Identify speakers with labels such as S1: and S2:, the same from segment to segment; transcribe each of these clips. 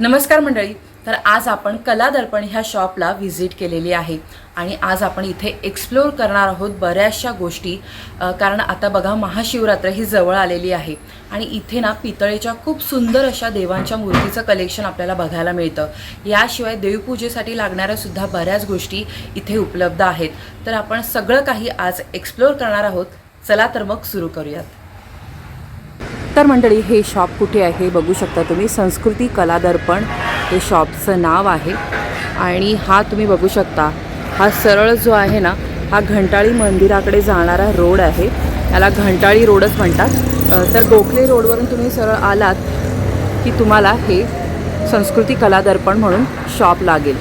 S1: नमस्कार मंडळी. तर आज आपण कला दर्पण ह्या शॉपला व्हिजिट केलेली आहे आणि आज आपण इथे एक्सप्लोर करणार आहोत बऱ्याचशा गोष्टी. कारण आता बघा महाशिवरात्र ही जवळ आलेली आहे आणि इथे ना पितळेच्या खूप सुंदर अशा देवांच्या मूर्तीचं कलेक्शन आपल्याला बघायला मिळतं. याशिवाय देवपूजेसाठी लागणाऱ्या सुद्धा बऱ्याच गोष्टी इथे उपलब्ध आहेत. तर आपण सगळं काही आज एक्सप्लोर करणार आहोत. चला तर मग सुरू करूयात. तर मंडळी, हे शॉप कुठे आहे हे बघू शकता तुम्ही. संस्कृती कला दर्पण हे शॉपचं नाव आहे आणि हा तुम्ही बघू शकता, हा सरळ जो आहे ना, हा घंटाळी मंदिराकडे जाणारा रोड आहे. याला घंटाळी रोडच म्हणतात. तर गोखले रोडवरून तुम्ही सरळ आलात की तुम्हाला हे संस्कृती कला दर्पण म्हणून शॉप लागेल.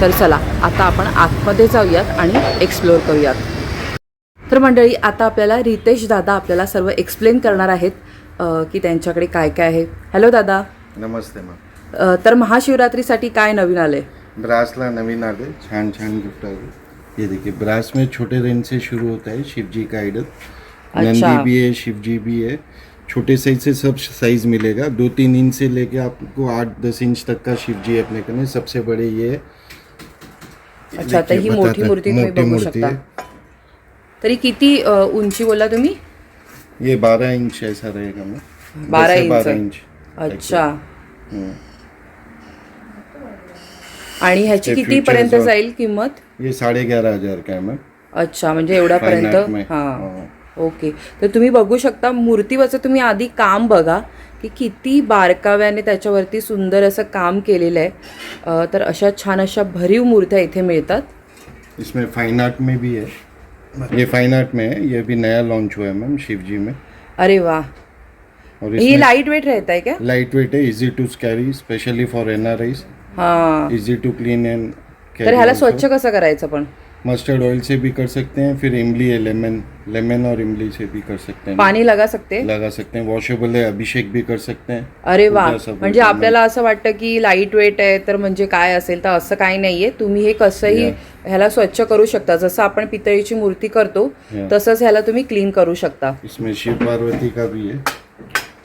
S1: तर चला आता आपण आतमध्ये जाऊयात आणि एक्सप्लोर करूयात. तर मंडळी, आता आपल्याला रितेश दादा आपल्याला सर्व एक्सप्लेन करणार आहेत की त्यांच्याकडे काय काय आहे. हॅलो दादा.
S2: नमस्ते मॅम.
S1: तर महाशिवरात्रीसाठी काय नवीन आले?
S2: ब्रासला नवीन आले, छान छान गिफ्ट आले. ये देखिए, ब्रास में छोटे रेंज से शुरू होता है शिव जी का आइडल. नंदी भी है, शिव जी भी है. छोटे साइज से सब साइज मिलेगा. 2-3 इंच से लेके आपको 8-10 इंच तक का शिव जी अपने करने. सबसे बड़े ये.
S1: अच्छा, तर ही मोठी मूर्ती तुम्ही बघू शकता. तरी किती उंची बोला तुम्ही?
S2: ये 12 इंच ऐसा रहेगा मैम.
S1: 12 इंच. अच्छा. आणि ह्याची किती पर्यंत जाईल किंमत?
S2: ये 11,500 का है मैम.
S1: अच्छा, म्हणजे एवढ्यापर्यंत. हां, ओके. तर तुम्ही बघू शकता मूर्तीवरचं तुम्ही आधी काम बघा की किती बारकाव्याने त्याच्यावरती सुंदर असं काम केलेलं आहे. तर अशा छान अशा भरीव मूर्त्या इथे मिळतात.
S2: इसमें फाइन आर्ट में भी है. ये फाइन आर्ट में है. ये भी नया लॉन्च हुआ है मैम शिव जी में.
S1: अरे वाह.
S2: और
S1: ये लाइट वेट रहता है क्या?
S2: लाइट वेट है, इजी टू कैरी, स्पेशली फॉर एनआरआईज.
S1: हाँ,
S2: इजी टू क्लीन एंड
S1: तर ह्याला स्वच्छ कसं करायचं पण?
S2: मस्टर्ड ऑयल से भी कर सकते हैं, फिर इमली है, लेमन और इमली से भी कर सकते हैं.
S1: पाणी लगा सकते?
S2: वॉशेबल है, अभिषेक भी कर सकते हैं.
S1: अरे वा. म्हणजे आपल्याला असं वाटतं की लाईट वेट आहे तर म्हणजे काय असेल, तर असं काही नाहीये. तुम्ही हे कसंही ह्याला स्वच्छ करू शकता. जसं आपण पितळीची मूर्ती करतो तसंच ह्याला तुम्ही क्लीन करू शकता.
S2: इसमें शिव पार्वती का भी है.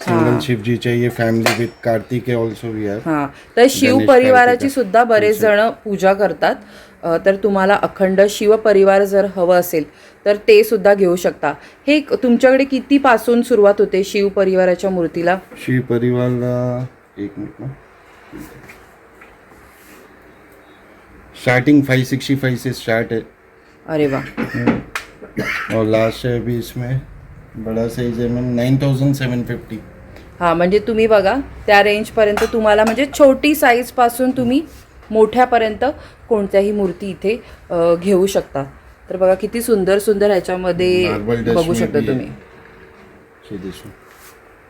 S2: सिंगल शिव जी चाहिए, family with Kartik also we have.
S1: हां, तर शिव परिवाराची सुद्धा बरेच जण पूजा करतात. तर तुम्हाला अखंड शिव परिवार जर हवं असेल तर ते सुद्धा घेऊ शकता. हे तुमच्याकडे किती पासून सुरुवात होते शिव परिवाराच्या मूर्तीला?
S2: शिव परिवारला 1 मिनिट. स्टार्टिंग 565 से स्टार्ट है.
S1: अरे वाह.
S2: और लास्ट है अभी इसमें बड़ा साइज है मैम 9750.
S1: हां, म्हणजे तुम्ही बघा त्या रेंजपर्यंत तुम्हाला, म्हणजे छोटी साईजपासून तुम्ही मोठ्यापर्यंत कोणत्याही मूर्ती इथे घेऊ शकता. तर बघा किती सुंदर सुंदर ह्याच्यामध्ये बघू शकता तुम्ही.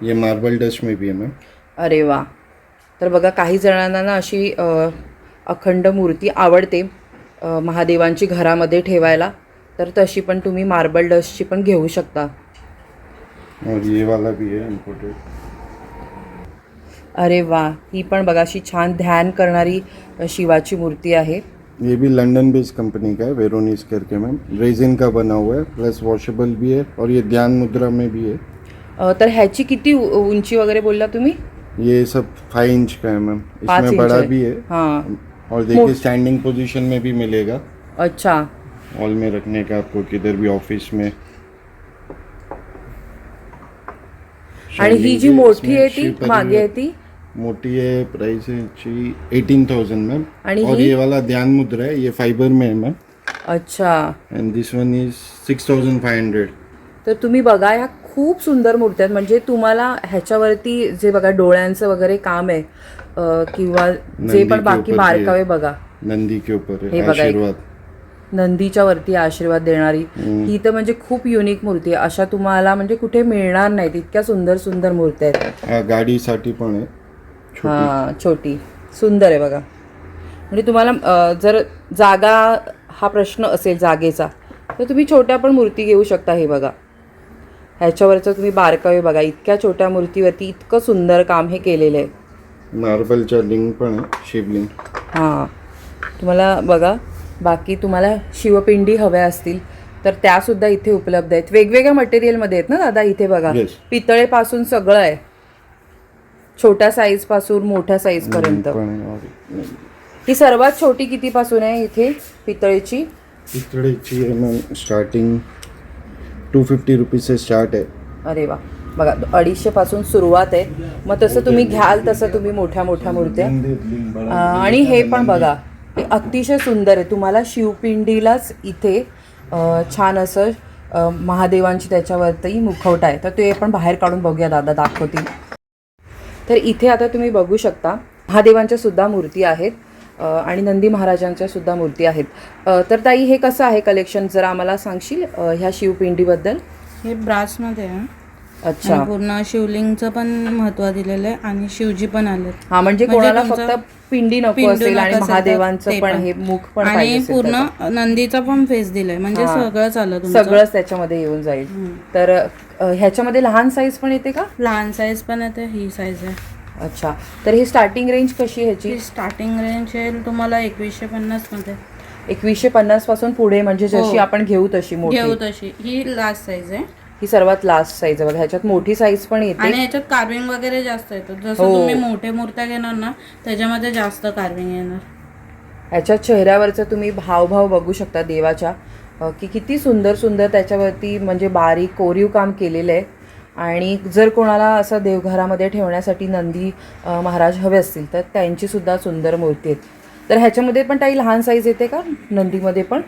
S2: ये मार्बल डस्ट में भी है मैम.
S1: अरे वा. तर बघा काही जणांना ना अशी अखंड मूर्ती आवडते महादेवांची घरामध्ये ठेवायला, तर तशी पण तुम्ही मार्बल डस्टची पण घेऊ शकता.
S2: और ये वाला भी है इम्पोर्टेड.
S1: अरे वा. ही पण बघा अशी छान ध्यान करणारी शिवाची मूर्ती आहे.
S2: ये भी लंदन बेस्ड कंपनी का है, वेरोनिस करके मैम. रेजिन का बना हुआ है, प्लस वॉशेबल भी है और ये ध्यान मुद्रा में भी है.
S1: तर ह्याची किती उंची वगैरे बोलला तुम्ही?
S2: ये सब 5 इंच का है मैम. इसमें बड़ा भी है.
S1: हाँ.
S2: और देखिए स्टैंडिंग पोजीशन में भी मिलेगा.
S1: अच्छा.
S2: हॉल में रखने का आपको, किधर भी ऑफिस में.
S1: आणि ही जी मोठी आहे ती मागे आहे ती
S2: मोटी है, प्राइस है 18,000 मैम.
S1: आणि
S2: और ये वाला ध्यान मुद्रा है, ये फाइबर में है मैम.
S1: अच्छा.
S2: End this one is 6,500.
S1: तर तुम्ही बघा ह्या खूप सुंदर मूर्त्या आहेत. म्हणजे तुम्हाला ह्याच्यावरती जे बघा डोळ्यांचं वगैरे काम आहे किंवा जे पण बाकी बारकावे बघा.
S2: नंदी के ऊपर
S1: हे बघा, आशीर्वाद, नंदीच्या वरती आशीर्वाद देणारी ही तर म्हणजे खूप युनिक मूर्ती आहे. अशा तुम्हाला म्हणजे कुठे मिळणार नाहीत. इतक्या सुंदर सुंदर मूर्त्या आहेत.
S2: गाडीसाठी पण आहे.
S1: हां, छोटी सुंदर आहे बघा. म्हणजे तुम्हाला जर जागा हा प्रश्न असेल जागेचा, तर तुम्ही छोट्या पण मूर्ती घेऊ शकता. हे बघा ह्याच्यावरचं तुम्ही बारकावे बघा. इतक्या छोट्या मूर्तीवरती इतकं सुंदर काम हे केलेलं आहे.
S2: मार्बलच्या लिंग पण आहे, शिवलिंग.
S1: हां, तुम्हाला बघा बाकी तुम्हाला शिवपिंडी हव्या असतील तर त्यासुद्धा इथे उपलब्ध आहेत. वेगवेगळ्या मटेरियलमध्ये आहेत ना दादा इथे बघा. पितळेपासून सगळं आहे. छोट्या साईज पासून मोठ्या साईज पर्यंत. ही सर्वात छोटी किती पासून आहे इथे पितळेची?
S2: पितळेची आहे मॅम स्टार्टिंग 250 रुपीज से स्टार्ट आहे.
S1: अरे वा, बघा 250 पासून सुरुवात आहे. मग तसं तुम्ही घ्याल तसं तुम्ही मोठ्या मोठ्या मूर्त्या. आणि हे पण बघा, हे अतिशय सुंदर आहे. तुम्हाला शिवपिंडीलाच इथे छान असं महादेवांची त्याच्यावरती मुखवटा आहे. तर ते पण बाहेर काढून बघूया, दादा दाखवतील. तर इथे आता तुम्ही बघू शकता महादेवांच्या सुद्धा मूर्ती आहेत आणि नंदी महाराजांच्या सुद्धा मूर्ती आहेत. तर ताई हे कसं आहे कलेक्शन, जरा आम्हाला सांगशील ह्या शिवपिंडीबद्दल?
S3: हे ब्रासमध्ये आहे.
S1: अच्छा,
S3: आणि पूर्ण शिवलिंगचं पण महत्त्व दिलेलं आहे आणि शिवजी पण आलेत.
S1: हा म्हणजे कोणाला फक्त पिंडी नको
S3: पिंडू
S1: असेल आणि
S3: नको असेल तर
S1: महादेवांचं
S3: ते
S1: पण
S3: पण.
S1: हे मुख पण
S3: आणि
S1: पाहिजे असेल
S3: पूर्ण
S1: त्याचं.
S3: नंदीचा पण फेस दिलाय, म्हणजे
S1: हा.
S3: सगळंच आलं तुमचं.
S1: सगळंच त्याच्यामध्ये येऊन जाईल. तर ह्याच्यामध्ये लहान साईज पण येते का?
S3: लहान साईज पण येते, ही साईज आहे.
S1: अच्छा, तर ही स्टार्टिंग रेंज कशी ह्याची?
S3: ही स्टार्टिंग रेंज येईल तुम्हाला 2150 मध्ये.
S1: 2150 पासून पुढे, म्हणजे जशी
S3: हो.
S1: आपण घेऊ तशी मोठी.
S3: घेऊ तशी. ही लास्ट साईज आहे
S1: ही सर्वात लास्ट साईज आहे बघा. ह्याच्यात मोठी साईज पण येते.
S3: आणि ह्याच्यात कार्विंग वगैरे जास्त येतं. जसं
S1: हो.
S3: तुम्ही मोठे मूर्त्या घेणार ना त्याच्यामध्ये जास्त कार्विंग येणार.
S1: ह्याच्या चेहऱ्यावरचं तुम्ही भावभाव बघू शकता देवाच्या, की किती सुंदर सुंदर त्याच्यावरती म्हणजे बारीक कोरीव काम केलेलं आहे. आणि जर कोणाला असं देवघरामध्ये ठेवण्यासाठी नंदी महाराज हवे असतील तर त्यांची सुद्धा सुंदर मूर्ती आहेत. तर ह्याच्यामध्ये पण काही लहान साईज येते का नंदीमध्ये पण?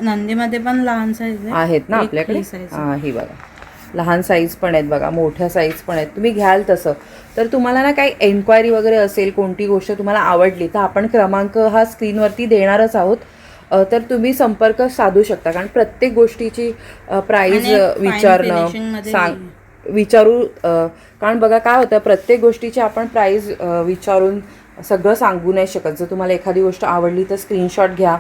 S3: नंदीमध्ये पण लहान साईज
S1: आहेत ना आपल्याकडे? हां, ही बघा लहान साईज पण आहेत बघा, मोठ्या साईज पण आहेत. तुम्ही घ्याल तसं. तर तुम्हाला ना काही एन्क्वायरी वगैरे असेल, कोणती गोष्ट तुम्हाला आवडली, तर आपण क्रमांक हा स्क्रीनवरती देणारच आहोत. तर तुम्ही संपर्क साधू शकता. कारण प्रत्येक गोष्टीची प्राईज विचारणं विचारू, कारण बघा काय होतं, प्रत्येक गोष्टीची आपण प्राईज विचारून सगळं सांगू नाही शकत. जर तुम्हाला एखादी गोष्ट आवडली तर स्क्रीनशॉट घ्या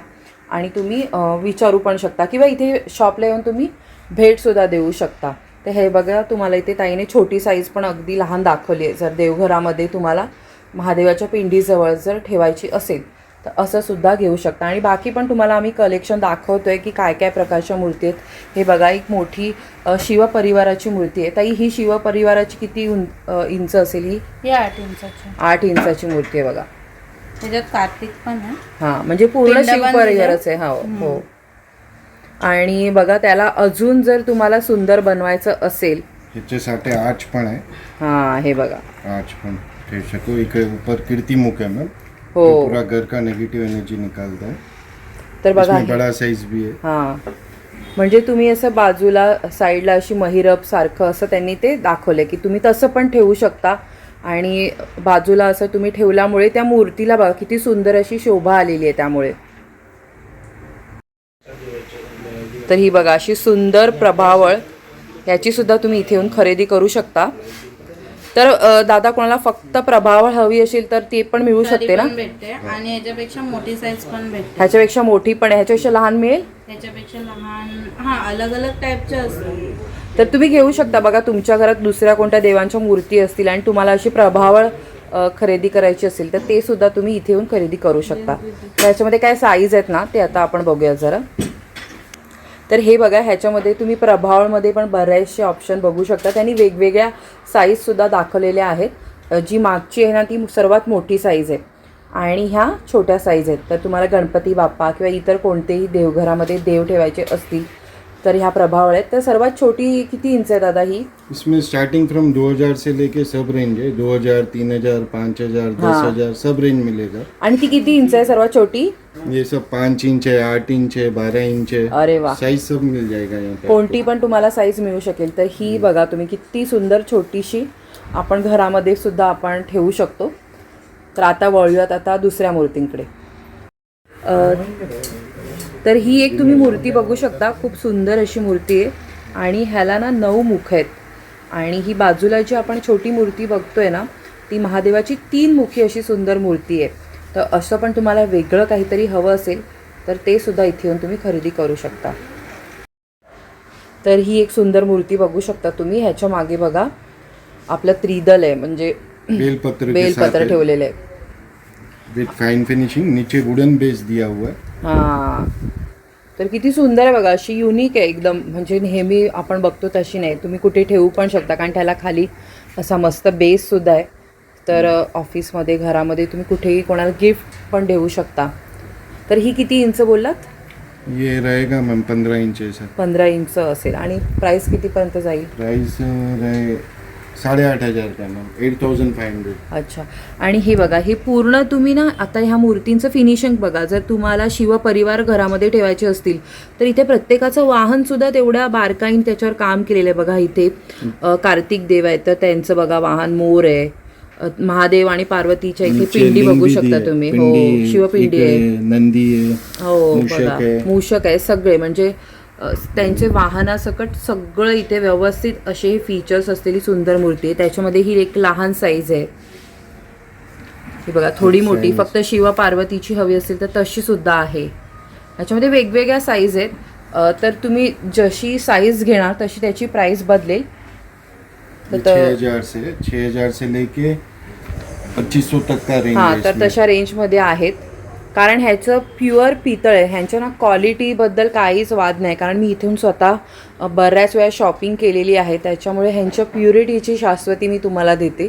S1: आणि तुम्ही विचारू पण शकता, किंवा इथे शॉपला येऊन तुम्ही भेटसुद्धा देऊ शकता. तर हे बघा, तुम्हाला इथे ताईने छोटी साईज पण अगदी लहान दाखवली आहे. जर देवघरामध्ये तुम्हाला महादेवाच्या पिंडीजवळ जर ठेवायची असेल तर असं सुद्धा घेऊ शकता. आणि बाकी पण तुम्हाला आम्ही कलेक्शन दाखवतो आहे की काय काय प्रकारच्या मूर्ती आहेत. हे बघा, एक मोठी शिवपरिवाराची मूर्ती आहे. ताई ही शिवपरिवाराची किती इंच असेल? ही
S3: 8 इंचाची.
S1: 8 इंचाची मूर्ती आहे बघा.
S3: त्याच्यात कार्तिक पण आहे.
S1: हां, म्हणजे पूर्ण
S3: पिंड पण
S1: शिवपरिवारच आहे. हो. आणि बघा, त्याला अजून जर तुम्हाला सुंदर बनवायचं असेल,
S2: ह्याच्यासाठी आर्च पण आहे.
S1: हां हे बघा,
S2: आर्च पण ठेवू शकतो. इकडे ऊपर कीर्ति मुख है मैम.
S1: हो.
S2: पूरा घर का नेगेटिव एनर्जी निकालता है.
S1: तर बघा
S2: इसमें बड़ा साइज भी है.
S1: हां, म्हणजे तुम्ही असं बाजूला साईडला अशी महिरप सारखं असं त्यांनी ते दाखवलं की तुम्ही तसं पण ठेवू शकता. आणि बाजूला असं तुम्ही ठेवल्यामुळे त्या मूर्तीला बघा किती सुंदर अशी शोभा आलेली आहे त्यामुळे. तर ही बघा अशी सुंदर प्रभावळ, याची सुद्धा तुम्ही इथे येऊन खरेदी करू शकता. तर दादा, कोणाला फक्त प्रभावळ हवी असेल तर ते पण मिळू शकते ना?
S3: भेटते. आणि ह्याच्यापेक्षा मोठी साईज पण भेटते.
S1: ह्याच्यापेक्षा मोठी पण आहे, ह्याच्यापेक्षा लहान मिळेल?
S3: ह्याच्यापेक्षा लहान, हा अलग अलग टाईपच्या असतात.
S1: तर तुम्ही घेऊ शकता. बघा, तुमच्या घरात दुसऱ्या कोणत्या देवांच्या मूर्ती असतील आणि तुम्हाला अशी प्रभावळ खरेदी करायची असेल तर ते सुद्धा तुम्ही इथे येऊन खरेदी करू शकता. त्याच्यामध्ये काय साईज आहेत ना ते आता आपण बघूया जरा. तर हे बघा, ह्याच्यामध्ये तुम्ही प्रभावळमध्ये पण बरेचसे ऑप्शन बघू शकता. त्यांनी वेगवेगळ्या साईजसुद्धा दाखवलेल्या आहेत. जी मागची आहे ना ती सर्वात मोठी साईज आहे आणि ह्या छोट्या साईज आहेत. तर तुम्हाला गणपती बाप्पा किंवा इतर कोणतेही देवघरामध्ये देव ठेवायचे असतील तर ह्या प्रभावळ आहेत. तर सर्वात छोटी किती इंच आहे दादा ही?
S2: इसमें स्टार्टिंग फ्रॉम 2000 से लेके सब रेंज है. 2000, 3000, 5000, 10,000 सब रेंज मिलेगा.
S1: आणि ती किती इंच आहे सर्वात छोटी?
S2: ये सब 5 इंच है, 8 इंच है, 12 इंच है.
S1: अरे वा,
S2: साइज सब मिल जाएगा यहाँ पे.
S1: कोणती पण तुम्हाला साईज मिळू शकेल. तर ही बघा तुम्ही किती सुंदर छोटीशी आपण घरामध्ये सुद्धा आपण ठेवू शकतो. तर आता वळूयात आता दुसऱ्या मूर्तींकडे. तर ही एक तुम्ही मूर्ती बघू शकता, खूप सुंदर अशी मूर्ती आहे आणि ह्याला ना 9 मुख आहेत. आणि ही बाजूला जी आपण छोटी मूर्ती बघतोय ना ती महादेवाची 3 मुखी अशी सुंदर मूर्ती आहे. तर असं पण तुम्हाला वेगळं काहीतरी हवं असेल तर ते सुद्धा इथे येऊन तुम्ही खरेदी करू शकता. तर ही एक सुंदर मूर्ती बघू शकता तुम्ही. ह्याच्या मागे बघा आपलं त्रिदल आहे, म्हणजे बेलपत्र ठेवलेलं आहे
S2: विथ फाइन फिनिशिंग. नीचे वुडन बेस दिया हुआ है.
S1: हां, तर किती सुंदर आहे बघा. अशी युनिक आहे एकदम, म्हणजे नेहमी आपण बघतो तशी नाही. तुम्ही कुठे ठेवू पण शकता कारण त्याला खाली असा मस्त बेससुद्धा आहे. तर ऑफिसमध्ये घरामध्ये तुम्ही कुठेही कोणाला गिफ्ट पण देऊ शकता. तर ही किती इंच बोललात?
S2: ये रहेगा मैम 15 इंच है सर.
S1: 15 इंच असेल. आणि प्राईस कितीपर्यंत जाईल?
S2: प्राइस रहे 8,500 का मैम, 8,500.
S1: अच्छा. आणि हे बघा, हे पूर्ण तुम्ही ना आता ह्या मूर्तींचं फिनिशिंग बघा. जर तुम्हाला शिवपरिवार घरामध्ये ठेवायचे असतील तर इथे प्रत्येकाचं वाहनसुद्धा तेवढ्या बारकाईने त्याच्यावर काम केलेलं आहे. बघा इथे कार्तिक देव आहेत तर त्यांचं बघा वाहन मोर आहे. महादेव आणि पार्वतीच्या इथे पिंडी बघू शकता तुम्ही. हो, शिवपिंडी आहे,
S2: नंदी आहे,
S1: हो
S2: मूषक
S1: बघा,
S2: आहे.
S1: मूषक आहे सगळे. म्हणजे त्यांचे वाहनासकट सगळं इथे व्यवस्थित असे हे फीचर्स असलेली सुंदर मूर्ती आहे. त्याच्यामध्ये ही एक लहान साईज आहे. ही बघा थोडी मोठी, फक्त शिव पार्वतीची हवी असेल तर तशी सुद्धा आहे. याच्यामध्ये वेगवेगळ्या साईज आहेत. तर तुम्ही जशी साईज घेणार तशी त्याची प्राइस बदलेल.
S2: 6,000 से लेके 2500 तक का रेंज
S1: हां,
S2: है
S1: तर
S2: इसमें.
S1: तशा रेंजमध्ये आहेत. कारण ह्याचं प्युअर पितळ आहे. ह्यांच्या ना क्वालिटीबद्दल काहीच वाद नाही. कारण मी इथून स्वतः बऱ्याच वेळा शॉपिंग केलेली आहे. त्याच्यामुळे ह्यांच्या प्युरिटीची शाश्वती मी तुम्हाला देते.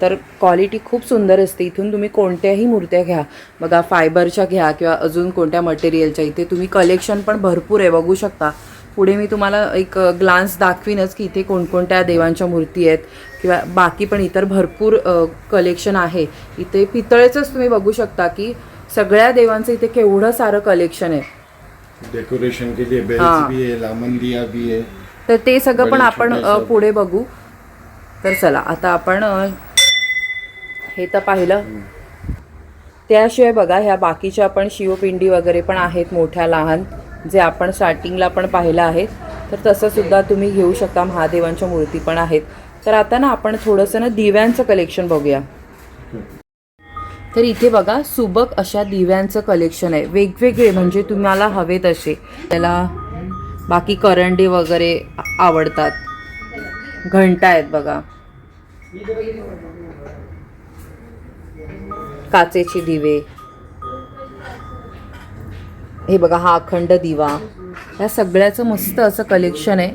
S1: तर क्वालिटी खूप सुंदर असते. इथून तुम्ही कोणत्याही मूर्त्या घ्या, बघा फायबरच्या घ्या किंवा अजून कोणत्या मटेरियलच्या, इथे तुम्ही कलेक्शन पण भरपूर आहे बघू शकता. पुढे मी तुम्हाला एक ग्लान्स दाखवीनच की इथे कोणकोणत्या देवांच्या मूर्ती आहेत किंवा बाकी पण इतर भरपूर कलेक्शन आहे. इथे पितळेचंच तुम्ही बघू शकता की सगळ्या देवांचं इथे केवढं सारं कलेक्शन आहे.
S2: डेकोरेशन के लिए बेल्स
S1: हाँ.
S2: भी है, लामंदिया भी है.
S1: तर ते सगळं पण
S2: बडे
S1: आपण
S2: छोटे सब.
S1: पुढे बघू. तर चला आता आपण हे तर पाहिलं. त्याशिवाय बघा ह्या बाकीच्या पण शिवपिंडी वगैरे पण आहेत मोठ्या लहान, जे आपण स्टार्टिंगला पण पाहिलं आहे. तर तसं सुद्धा तुम्ही घेऊ शकता. महादेवांच्या मूर्ती पण आहेत. तर आता ना आपण थोडंसं ना दिव्यांचं कलेक्शन बघूया. तर इथे बघा सुबक अशा दिव्यांचं कलेक्शन आहे. वेगवेगळे म्हणजे तुम्हाला हवे तसे. त्याला बाकी करंडे वगैरे आवडतात. घंटा आहेत बघा, काचेची दिवे. हे बघा हा अखंड दिवा. ह्या सगळ्याचं मस्त असं कलेक्शन आहे.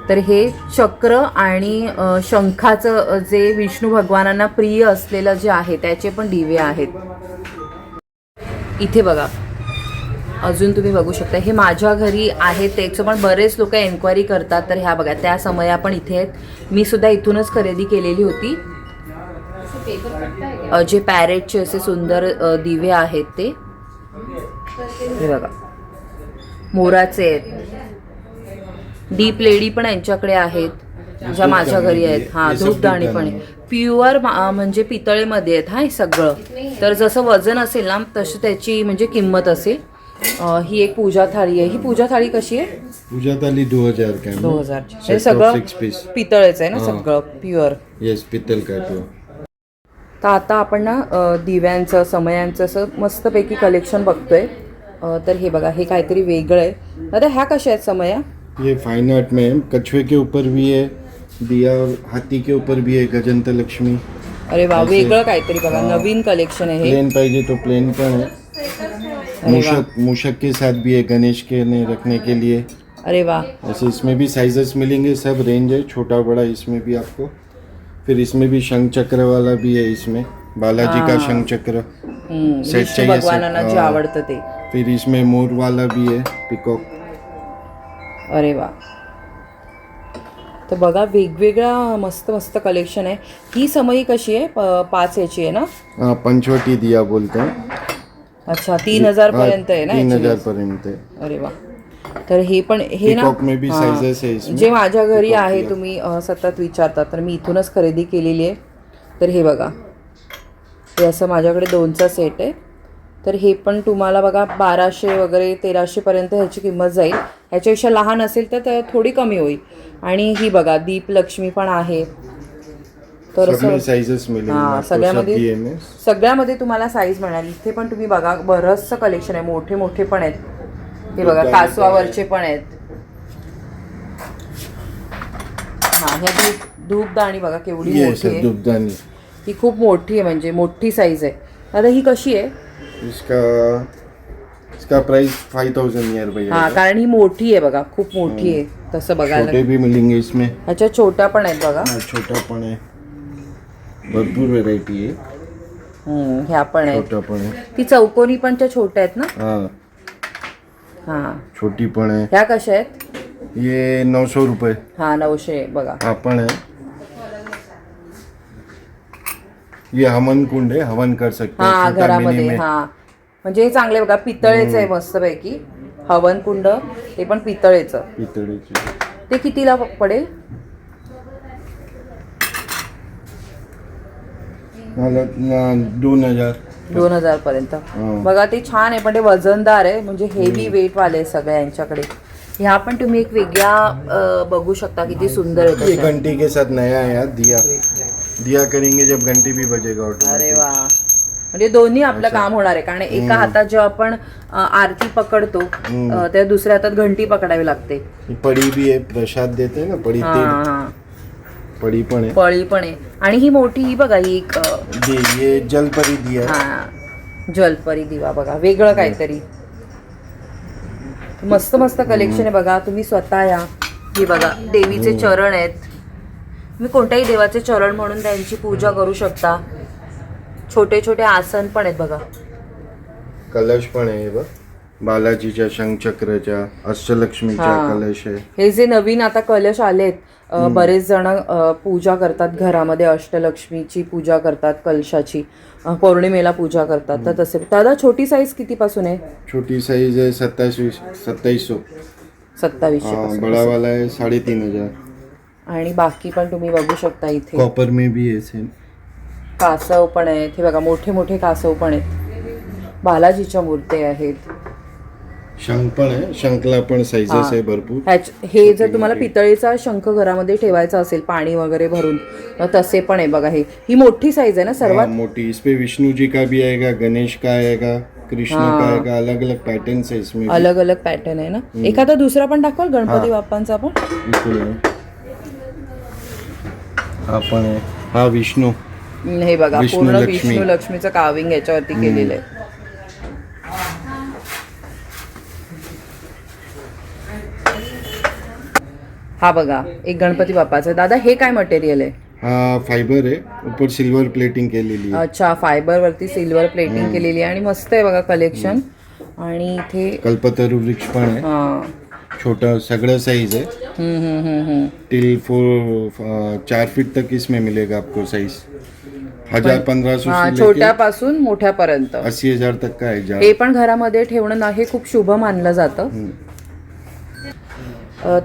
S1: तर हे चक्र आणि शंखाचं जे विष्णू भगवानांना प्रिय असलेलं जे आहे त्याचे पण दिवे आहेत. इथे बघा अजून तुम्ही बघू शकता. हे माझ्या घरी आहे त्याचं पण बरेच लोक एन्क्वायरी करतात. तर ह्या बघा त्या समया पण इथे आहेत. मी सुद्धा इथूनच खरेदी केलेली होती. जे पॅरेटचे असे सुंदर दिवे आहेत ते. हे बघा मोराचे आहेत. डीप लेडी पण यांच्याकडे आहेत ज्या माझ्या घरी आहेत. हां, धूपदाणी पण आहे. प्युअर म्हणजे पितळेमध्ये आहेत. हा हे सगळं. तर जसं वजन असेल ना तशी त्याची म्हणजे किंमत असेल. ही एक पूजा थाळी आहे. ही पूजा थाळी कशी आहे?
S2: पूजा थाली 2000 का है.
S1: 2000. हे सगळं पितळेच आहे ना सगळं प्युअर.
S2: येस, पितल का तो.
S1: तर आता आपण ना दिव्यांचं समयांचं असं मस्तपैकी कलेक्शन बघतोय. तर हे बघा हे काहीतरी वेगळं आहे. दादा ह्या कशा आहेत समया?
S2: ये फाइन आर्ट में है. कछुए के ऊपर भी है दिया, हाथी के ऊपर भी है गजंत लक्ष्मी.
S1: अरे वा, वेगळं काहीतरी बघा. नवीन कलेक्शन आहे हे.
S2: प्लेन पाहिजे तो प्लेन पण है. मूषक के साथ भी है गणेश के ने रखने के लिए.
S1: अरे वाह.
S2: ऐसे इसमें भी साइजेस मिलेंगे, सब रेंज है छोटा बड़ा इसमें भी आपको. फिर इसमें भी शंख चक्र वाला भी है. इसमें बालाजी का शंख चक्र सेट
S1: विष्णू
S2: चाहिए.
S1: भगवानांना जे आवडतं ते.
S2: फिर इसमें मोर वाला भी है, पिकॉक.
S1: अरे वा. तर बघा वेगवेगळा मस्त मस्त कलेक्शन आहे. ही समई कशी आहे? 5 याची आहे ना?
S2: हाँ, पंचवटी दिया बोलते हैं.
S1: अच्छा, 3000 पर्यंत आहे ना?
S2: 3000 पर्यंत है.
S1: अरे वा. तर हे पण हे ना
S2: पिकॉक में भी साइजेस है इसमें.
S1: जे माझ्या घरी आहे तुम्ही सतत विचारता तर मी इथूनच खरेदी केलेली आहे. तर हे बघा हे असं माझ्याकडे 2चा सेट आहे. तर हे पण तुम्हाला बघा 1200 वगैरे 1300 पर्यंत ह्याची किंमत जाईल. ह्याच्यापेक्षा लहान असेल तर थोडी कमी होईल. आणि ही बघा दीप लक्ष्मी पण आहे. तर
S2: साइजेस मिळेल.
S1: सगळ्यामध्ये तुम्हाला साईज मिळणार. इथे पण तुम्ही बघा बरंचसं कलेक्शन आहे. मोठे मोठे पण आहेत. हे बघा कासवावरचे पण आहेत. हां, ह्या धूपदाणी बघा केवढी मोठी आहे.
S2: धूपदानी
S1: ही खूप मोठी आहे म्हणजे मोठी साईज आहे. आता ही कशी आहे?
S2: इसका इसका प्राइस 5000 नियर बाई
S1: हा, कारण ही मोठी आहे बघा, खूप मोठी आहे तसं बघायला.
S2: छोटे भी मिलेंगे इसमें.
S1: ह्याच्या छोट्या पण आहेत बघा.
S2: हाँ, छोटा पण है, भरपूर व्हेरायटी आहे.
S1: ह्या पण आहेत.
S2: छोटा पण आहे.
S1: ती चौकोनी पण त्या छोट्या आहेत ना.
S2: हाँ,
S1: हा,
S2: छोटी पण है.
S1: ह्या कशा आहेत?
S2: ये 900 रुपये.
S1: हा, 900 बघा.
S2: हा पण है. ये हवन कुंड है, हवन कर सकते हैं
S1: हा,
S2: छोटा
S1: घरामध्ये.
S2: मिनी में.
S1: हा, म्हणजे हे चांगले बघा, पितळेचं आहे मस्तपैकी. हवन कुंड ते पण पितळेचं.
S2: पितळेचे.
S1: ते कितीला पडेल?
S2: मला 2000.
S1: 2000 पर्यंत.
S2: हा.
S1: बघा ते छान आहे, पण ते वजनदार आहे, म्हणजे हेवी वेट वाले सगळे यांच्याकडे. ह्या पण तुम्ही एक वेगळ्या बघू शकता, किती सुंदर आहे
S2: ये
S1: त्याच्या.
S2: घंटी के साथ नया है यार, दिया. दिया करेंगे जब घंटी भी बजेगा ऑटोमेटिक.
S1: अरे वा, म्हणजे दोन्ही आपलं काम होणार आहे, कारण एका हातात जेव्हा आपण आरती पकडतो त्या दुसऱ्या हातात घंटी पकडावी लागते.
S2: ये पड़ी भी है, प्रसाद देते हैं ना, पड़ी
S1: हा,
S2: तेल.
S1: हा.
S2: पड़ी पण है.
S1: पळी पण आहे. आणि ही मोठी ही बघा, ही एक
S2: ये जलपरी दिया है.
S1: हा, जलपरी दिवा बघा, वेगळं काहीतरी. मस्त मस्त कलेक्शन आहे बघा, तुम्ही स्वतः या. ही बघा, देवीचे चरण आहेत. तुम्ही कोणत्याही देवाचे चरण म्हणून त्यांची पूजा करू शकता. छोटे छोटे आसन पण आहेत बघा.
S2: कलश पण आहे बघ, बालाजीच्या, शंखचक्रच्या, अष्टलक्ष्मीच्या
S1: हा.
S2: कलश आहे.
S1: हे जे नवीन आता कलश आलेत, बरेच जण पूजा करतात घरामध्ये, अष्टलक्ष्मीची पूजा करतात, कलशाची पौर्णिमेला पूजा करतात. तर तसे दादा, छोटी साईज कितीपासून आहे?
S2: छोटी साइज है 2700.
S1: 2700.
S2: बड़ा वाला है 3500.
S1: आणि बाकी पण तुम्ही बघू शकता इथे.
S2: कॉपर में भी है सेम.
S1: कासव पण आहेत, हे बघा, मोठे मोठे कासव पण आहेत. बालाजीच्या मूर्ती आहेत.
S2: शंख पण आहे, शंखला पण साइजेस आहे भरपूर.
S1: हे जर तुम्हाला पितळेचा शंख घरामध्ये ठेवायचा असेल पाणी वगैरे भरून, तर तसे पण आहे बघा. ही मोठी साईज आहे ना सर्वात
S2: मोटी. इस पे विष्णु जी का भी आएगा, गणेश का आएगा, कृष्ण का आएगा. अलग अलग पैटर्न है इसमें.
S1: अलग अलग पॅटर्न आहे ना. एखादा दुसरा पण दाखवाल गणपती बाप्पांचा पण?
S2: हा पण आहे. हा विष्णू.
S1: हे बघा,
S2: विष्णू
S1: पूर्ण
S2: लक्ष्मी.
S1: विष्णू लक्ष्मीचं काविंग याच्यावरती केलेलं आहे. हा बघा, एक गणपती बाप्पाचा. दादा, हे काय मटेरियल आहे?
S2: हा फायबर आहे, ऊपर सिल्वर प्लेटिंग केलेली आहे.
S1: अच्छा, फायबर वरती सिल्वर प्लेटिंग केलेली आहे आणि मस्त आहे बघा कलेक्शन. आणि इथे
S2: कल्पतरू वृक्ष पण आहे.
S1: हा,
S2: छोटा सगळं साइज है. टिल 4 फीट तक इसमें मिलेगा आपको साइज. 1500 से लेके
S1: छोट्यापासून मोठ्यापर्यंत
S2: 80,000 तक का है जार.
S1: हे पण घरामध्ये ठेवणं ना, हे खूप शुभ मानलं जातं.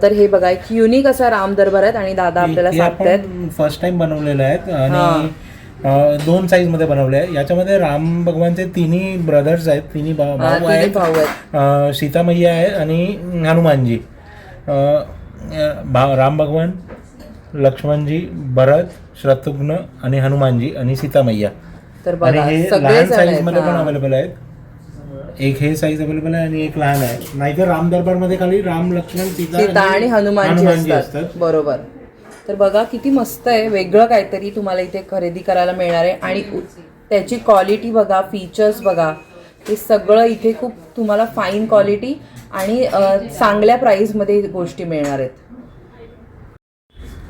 S1: तर हे बघा, एक युनिक असा राम दरबार आहेत आणि दादा आपल्याला सांगतायत.
S4: फर्स्ट टाइम बनवलेलं आहेत आणि 2 साईज मध्ये बनवले आहे. याच्यामध्ये राम भगवानचे तिन्ही ब्रदर्स आहेत, तिन्ही भाऊ
S1: तिन्ही
S4: आहेत.
S1: भाऊ आहेत.
S4: सीता मैया आहे आणि हनुमानजी. राम भगवान, लक्ष्मणजी, भरत, शत्रुघ्न आणि हनुमानजी आणि सीता मैया.
S1: तर
S4: आणि
S1: बघा,
S4: हे
S1: सगळे
S4: लहान
S1: जण
S4: साईज
S1: आहेत.
S4: मध्ये पण
S1: हा.
S4: अवेलेबल आहेत. एक हे साईज अवेलेबल आहे आणि एक लहान आहे. नाहीतर राम दरबार मध्ये खाली राम, लक्ष्मण,
S1: सीता आणि हनुमानजी असतात. बरोबर. तर बघा, किती मस्त आहे, वेगळं काहीतरी तुम्हाला इथे खरेदी करायला मिळणार आहे. आणि त्याची क्वालिटी बघा, फीचर्स बघा, हे सगळं इथे खूप तुम्हाला फाईन क्वालिटी आणि चांगल्या प्राईसमध्ये गोष्टी मिळणार आहेत.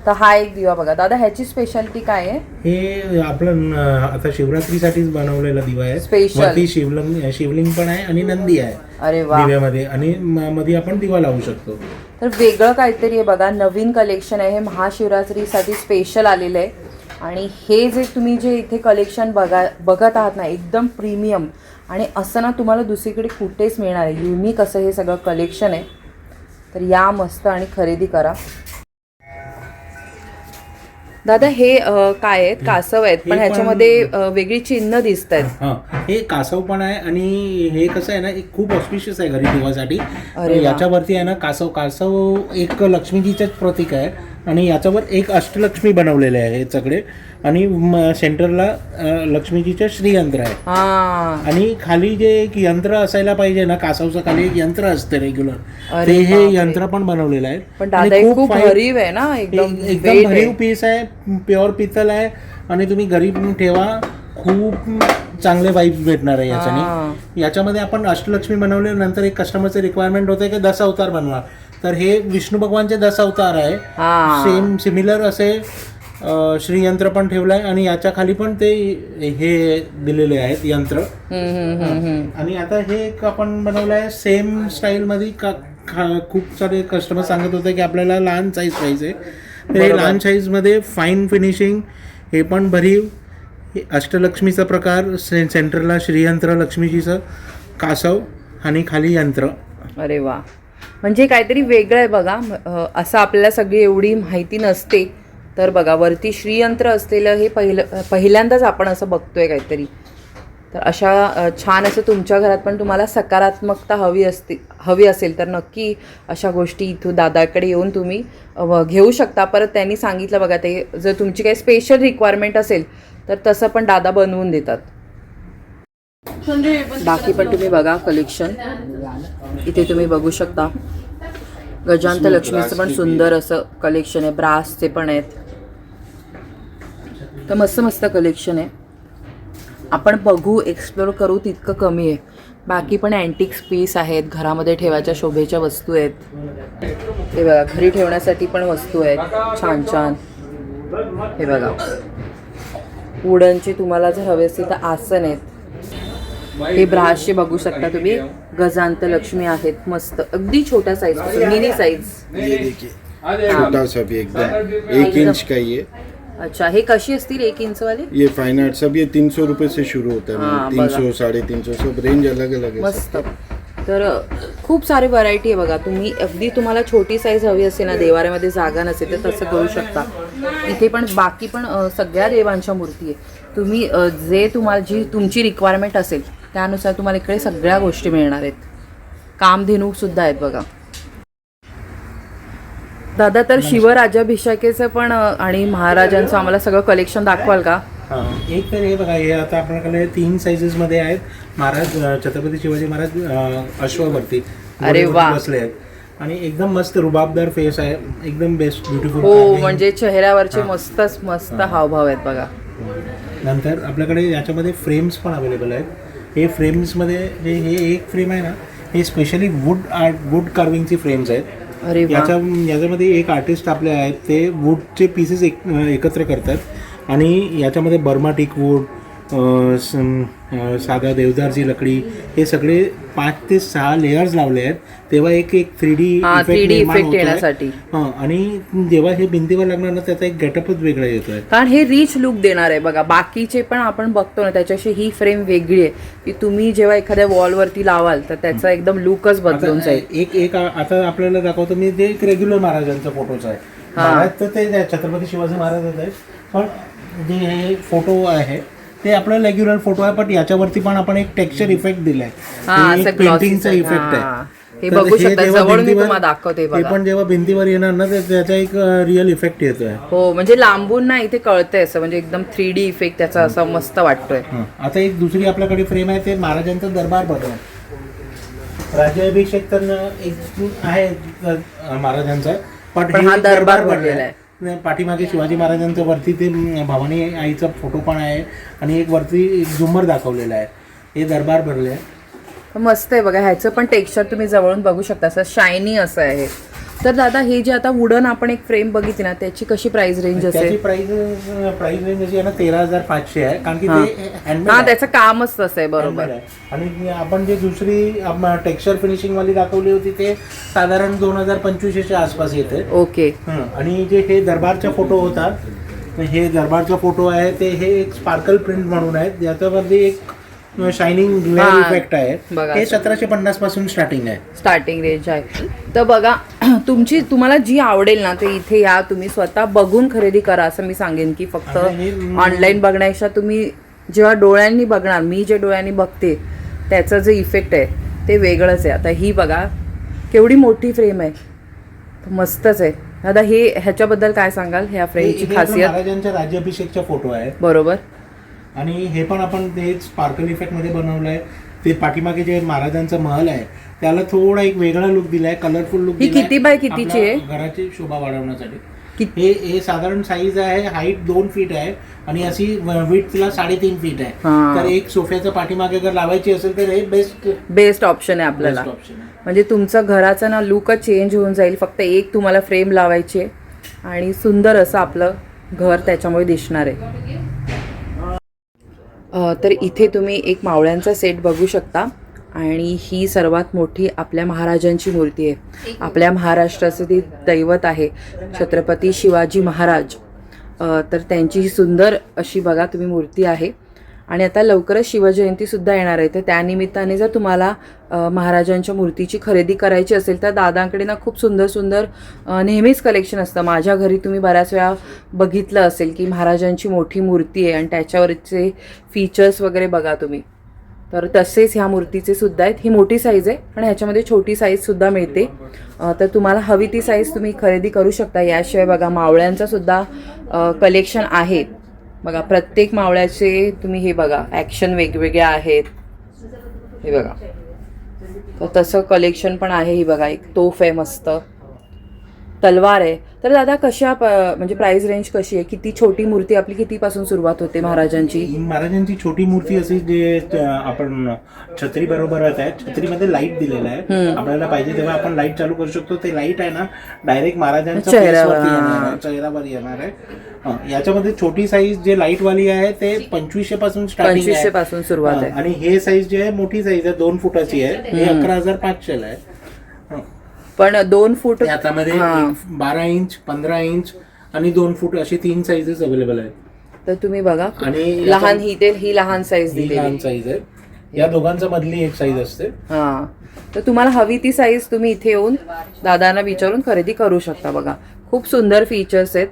S1: तर हा एक दिवा बघा दादा, ह्याची स्पेशालिटी काय आहे?
S4: हे आपलं आता शिवरात्रीसाठीच बनवलेला दिवा आहे.
S1: Special.
S4: वरती शिवलिंग पण आहे आणि नंदी आहे
S1: अरे वा.
S4: दिव्यामध्ये, आणि मध्ये आपण दिवा लावू शकतो.
S1: तर वेगळं काहीतरी आहे बघा, नवीन कलेक्शन आहे, हे महाशिवरात्रीसाठी स्पेशल आलेलं आहे. आणि हे जे तुम्ही जे इथे कलेक्शन बघत आहात ना, एकदम प्रीमियम आणि असं ना तुम्हाला दुसरीकडे कुठेच मिळणार आहे. युनिक असं हे सगळं कलेक्शन आहे. तर या मस्त आणि खरेदी करा. दादा, हे काय आहेत? कासव आहेत, पण ह्याच्यामध्ये वेगळी चिन्ह दिसत आहेत.
S4: हा, हे कासव पण आहे आणि हे कसं आहे ना, एक खूप ऑस्पिशियस आहे घरी ठेवासाठी. याच्यावरती आहे ना कासव एक लक्ष्मीजीचंच प्रतीक आहे आणि याच्यावर एक अष्टलक्ष्मी बनवलेले आहे सगळे. आणि सेंटरला लक्ष्मीजीचं श्रीयंत्र आहे. आणि खाली जे एक यंत्र असायला पाहिजे ना, कासवचं खाली एक यंत्र असते रेग्युलर, ते हे यंत्र पण बनवलेलं आहे.
S1: पण दादा, खूप भरीव आहे ना, एकदम
S4: भरीव पीस आहे, प्युअर पितल आहे आणि तुम्ही घरी ठेवा, खूप चांगले वाईब्स भेटणार आहे याच्याने. याच्यामध्ये आपण अष्टलक्ष्मी बनवले, नंतर एक कस्टमरचं रिक्वायरमेंट होतं की 10 अवतार बनवा, तर हे विष्णू भगवानचे 10 अवतार आहे. सेम सिमिलर असे श्रीयंत्र पण ठेवलंय आणि याच्या खाली पण ते हे दिलेले आहेत यंत्र. आणि आता हे एक आपण बनवलं आहे सेम स्टाईल मध्ये. खूप सारे कस्टमर सांगत होते की आपल्याला लहान साईज पाहिजे, तर हे लहान साईज मध्ये फाईन फिनिशिंग, हे पण भरीव, अष्टलक्ष्मीचा प्रकार, सेंटरला श्रीयंत्र लक्ष्मीजीचं, कासव आणि खाली यंत्र.
S1: अरे वा, म्हणजे काहीतरी वेगळं आहे बघा. असं आपल्याला सगळी एवढी माहिती नसते, तर बघा वरती श्रीयंत्र असलेलं हे पहिल्यांदाच आपण असं बघतोय काहीतरी. तर अशा छान असं तुमच्या घरात पण तुम्हाला सकारात्मकता हवी असेल तर नक्की अशा गोष्टी इथून दादाकडे येऊन तुम्ही घेऊ शकता. परत त्यांनी सांगितलं बघा, ते जर तुमची काही स्पेशल रिक्वायरमेंट असेल तर तसं पण दादा बनवून देतात. बाकी पण तुम्ही बघा कलेक्शन इथे तुम्ही बघू शकता. गजांत लक्ष्मीचं पण सुंदर असं कलेक्शन आहे, ब्रासचे पण आहेत, तर मस्त मस्त कलेक्शन आहे. आपण बघू, एक्सप्लोर करू तितकं कमी आहे. बाकी पण अँटिक पीस आहेत, घरामध्ये ठेवायच्या शोभेच्या वस्तू आहेत. हे बघा घरी ठेवण्यासाठी पण वस्तू आहेत छान छान. हे बघा वुडनचे तुम्हाला जर हवे असतील तर आसन आहेत. हे ब्रासचे बघू शकता तुम्ही, गजांत लक्ष्मी आहेत मस्त, अगदी छोट्या साईज पासून मिनी साईज.
S2: ये देखिए छोटा सा भी एकदम 1 इंच का ये.
S1: अच्छा, हे कशी असतील 1 इंच वाले?
S2: ये फाइन आर्ट सब ये 300 रुपये से शुरू होता है.
S1: हाँ,
S2: 300 350 सब रेंज अलग अलग है.
S1: मस्त. तर खूप सारी व्हरायटी आहे बघा. तुम्हाला छोटी साईज हवी असेल ना, देवाऱ्यामध्ये जागा नसेल तर तसं करू शकता. इथे पण बाकी पण सगळ्या देवांच्या मूर्ती आहे. तुम्ही जे जी तुमची रिक्वायरमेंट असेल त्यानुसार तुम्हाला इकडे सगळ्या गोष्टी मिळणार आहेत. कामधेनू सुद्धा आहेत बघा. दादा, तर शिवराज्याभिषेकाचं पण आणि महाराजांचं आम्हाला सगळं कलेक्शन दाखवाल का?
S4: एक तर हे बघा, हे आता आपल्याकडे 3 साईजेस मध्ये आहेत. महाराज छत्रपती शिवाजी महाराज अश्वावरती बसले आहेत आणि एकदम मस्त रुबाबदार फेस आहे, एकदम बेस्ट ब्युटिफुल.
S1: हो, म्हणजे चेहऱ्यावरचे मस्तच मस्त हावभाव आहेत बघा.
S4: नंतर आपल्याकडे याच्यामध्ये फ्रेम्स पण अवेलेबल आहेत. हे फ्रेम्समध्ये हे एक फ्रेम आहे ना, हे स्पेशली वूड कार्विंगची फ्रेम्स आहेत.
S1: अरे वा.
S4: याच्यामध्ये एक आर्टिस्ट आपले आहेत, ते वूडचे पीसेस एकत्र करतात आणि याच्यामध्ये बर्मा टीक वूड, साधा देवदारची लकडी, हे सगळे 5 ते 6 लेयर्स लावले आहेत. तेव्हा एक 3D इफेक्ट
S1: येण्यासाठी.
S4: आणि जेव्हा हे भिंतीवर लागणार ना, त्याचा एक गेटअपच वेगळा येतोय, कारण
S1: हे रिच लुक देणार आहे बघा. बाकीचे पण आपण बघतो ना, त्याच्याशी ही फ्रेम वेगळी आहे की तुम्ही जेव्हा एखाद्या वॉलवरती लावाल तर त्याचा एकदम लुकच बदलून जाईल.
S4: एक आता आपल्याला दाखवतो मी, ते एक रेग्युलर महाराजांचा फोटोच आहे. महाराज तर ते छत्रपती शिवाजी महाराज आहेत, पण जे हे फोटो आहे ते आपलं रेग्युलर फोटो आहे, पण याच्यावरती पण आपण एक टेक्स्चर इफेक्ट दिलाय, पेंटिंगचा इफेक्ट आहे.
S1: हे बघू शकता, जवळून मी तुम्हाला दाखवते बघा.
S4: ते पण जेव्हा भिंतीवर येणार ना, त्याचा एक रिअल इफेक्ट येतोय.
S1: हो, म्हणजे लांबून ना इथे कळतंय असं, म्हणजे एकदम 3D इफेक्ट त्याचा असा मस्त वाटतोय.
S4: आता एक दुसरी आपल्याकडे फ्रेम आहे, ते महाराजांचा दरबार बघा. राज्याभिषेक तर एक आहे महाराजांचा, पण हा दरबार भरलेला आहे. पाठीमागे शिवाजी महाराजांच्या वरती ते भवानी आईचा फोटो पण आहे आणि एक वरती झुम्मर दाखवलेला आहे. हे दरबार भरले आहे,
S1: मस्त आहे बघा. ह्याचं पण टेक्स्चर तुम्ही जवळून बघू शकता, असं शायनी असं आहे. तर दादा, हे जे आता वुडन आपण एक फ्रेम बघितली ना, त्याची कशी प्राइस रेंज असेल?
S4: त्याची प्राइस रेंज अशी आहे ना 13,500 आहे, कारण की ते हँडमेड,
S1: त्याचं कामच तसं आहे. बरोबर.
S4: आणि आपण जे दुसरी टेक्स्चर फिनिशिंग वाली दाखवली होती ते साधारण 2025च्या आसपास येते.
S1: ओके.
S4: आणि जे हे दरबारचा फोटो होता, हे दरबारचा फोटो आहे, ते हे एक स्पार्कल प्रिंट म्हणून आहे, याच्यावरती एक शायनिंग ग्लेअर इफेक्ट आहे. हे 1750 पासून स्टार्टिंग रेंज आहे. तर बघा, तुम्हाला जी आवडेल ना ते इथे या, तुम्ही स्वतः बघून खरेदी करा असं मी सांगेन. की फक्त ऑनलाईन बघण्यापेक्षा तुम्ही जेव्हा डोळ्यांनी बघणार, मी जे डोळ्यांनी बघते त्याचं जे इफेक्ट आहे ते वेगळंच आहे. आता ही बघा केवढी मोठी फ्रेम आहे, मस्तच आहे. दादा, ह्याच्याबद्दल काय सांगाल? ह्या फ्रेमची खासियत? महाराजांच्या राज्याभिषेकचा फोटो आहे.
S1: बरोबर.
S4: आणि हे पण आपण ते स्पार्कल इफेक्ट मध्ये बनवलंय. ते पाठीमागे जे महाराजांचा महल आहे त्याला थोडा एक वेगळा लुक दिलाय, कलरफुल लुक.
S1: ही किती बाय कितीची आहे?
S4: घराची शोभा वाढवण्यासाठी. हे साधारण साईज आहे, हाईट 2 फीट आहे आणि अशी विड्थला 3.5 फीट आहे.
S1: हा.
S4: तर एक सोफ्याच्या पाठीमागे जर लावायची असेल तर हे
S1: बेस्ट ऑप्शन आहे आपल्याला.
S4: ऑप्शन आहे.
S1: म्हणजे तुमचं घराचा ना लुकच चेंज होऊन जाईल. फक्त एक तुम्हाला फ्रेम लावायची आहे आणि सुंदर असं आपलं घर त्याच्यामुळे दिसणार आहे. तर इथे तुम्ही एक मावळ्यांचा सेट बघू शकता आणि ही सर्वात मोठी आपल्या महाराजांची मूर्ती आहे. आपल्या महाराष्ट्राचं ती दैवत आहे छत्रपती शिवाजी महाराज. तर त्यांची ही सुंदर अशी बघा तुम्ही मूर्ती आहे. आणि आता लवकरच शिवजयंतीसुद्धा येणार आहे, तर त्यानिमित्ताने जर तुम्हाला महाराजांच्या मूर्तीची खरेदी करायची असेल तर दादांकडे ना खूप सुंदर सुंदर नेहमीच कलेक्शन असतं. माझ्या घरी तुम्ही बऱ्याच वेळा बघितलं असेल की महाराजांची मोठी मूर्ती आहे आणि त्याच्यावरचे फीचर्स वगैरे बघा तुम्ही. तर तसेच ह्या मूर्तीचे सुद्धा आहेत. ही मोठी साईज आहे पण ह्याच्यामध्ये छोटी साईजसुद्धा मिळते. तर तुम्हाला हवी ती साईज तुम्ही खरेदी करू शकता. याशिवाय बघा मावळ्यांचा सुद्धा कलेक्शन आहे. बघा प्रत्येक मावळ्याचे तुम्ही हे बघा ॲक्शन वेगवेगळ्या आहेत. हे बघा तर तसं कलेक्शन पण आहे. ही बघा एक तोफ आहे, मस्त तलवार आहे. तर दादा कशा म्हणजे प्राइस रेंज कशी आहे? किती छोटी मूर्ती आपली कितीपासून सुरुवात होते महाराजांची?
S4: महाराजांची छोटी मूर्ती अशी जे आपण छत्री बरोबर आहे, छत्रीमध्ये लाईट दिलेला आहे. आपल्याला पाहिजे तेव्हा आपण लाईट चालू करू शकतो. ते लाईट आहे ना डायरेक्ट महाराजांच्या चेहऱ्यावर येणार आहे. याच्यामध्ये छोटी साईज जे लाईट वाली आहे ते 2500 पासून स्टार्टिंग आहे,
S1: 2500 पासून सुरुवात आहे.
S4: आणि हे साईज जे आहे मोठी साईज आहे 2 फुटाची आहे, हे 11,500 ला आहे.
S1: पण 2 फूट
S4: याच्यामध्ये 12 इंच, 15 इंच आणि 2 फूट अशी 3 साईजेस अवेलेबल आहेत.
S1: तर तुम्ही बघा
S4: आणि
S1: लहान ही लहान साईज दिली,
S4: लहान साईज आहे. या दोघांच्या मधली एक साईज असते.
S1: हा, तर तुम्हाला हवी ती साईज तुम्ही इथे येऊन दादांना विचारून खरेदी करू शकता. बघा खूप सुंदर फीचर्स आहेत.